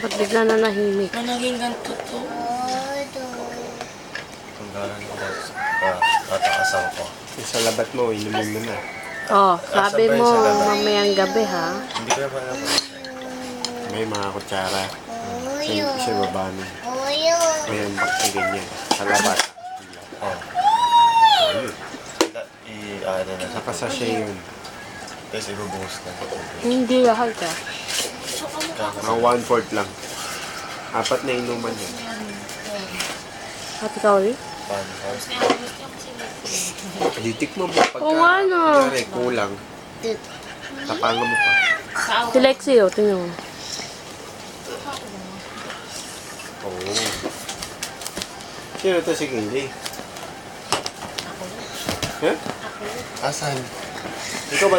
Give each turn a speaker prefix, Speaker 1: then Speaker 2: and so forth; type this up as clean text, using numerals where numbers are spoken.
Speaker 1: Ba't bigla na nahimik?
Speaker 2: Na naging ganito to.
Speaker 3: Kung gano'n ko tatakasan ko.
Speaker 4: Sa labat mo, inumin mo na.
Speaker 1: Oh, sabi
Speaker 3: sabay
Speaker 1: mo
Speaker 3: sa laban.
Speaker 1: mamayang gabi ha.
Speaker 3: Hindi ko na pa alam.
Speaker 4: May mga kutsara. Sa baba nun. May ambak sa ganyan. Sa labat.
Speaker 3: Oh.
Speaker 4: Ayun.
Speaker 3: I-ano na.
Speaker 4: Sa kasasya yun.
Speaker 3: Tapos ibubuhos na.
Speaker 1: Hindi lahat eh.
Speaker 4: Mga 1/4 lang. 4 na inuman yun.
Speaker 1: At ikaw rin?
Speaker 3: Paano?
Speaker 4: Ditik mo ba? Pagka,
Speaker 1: Oo nga, no.
Speaker 4: kunyari, kulang. Tapangan mo pa.
Speaker 1: Si Lexi oh, tingnan mo.
Speaker 4: Oo. Sino to si Kaylee? Huh?
Speaker 3: Asan?
Speaker 4: Ikaw ba?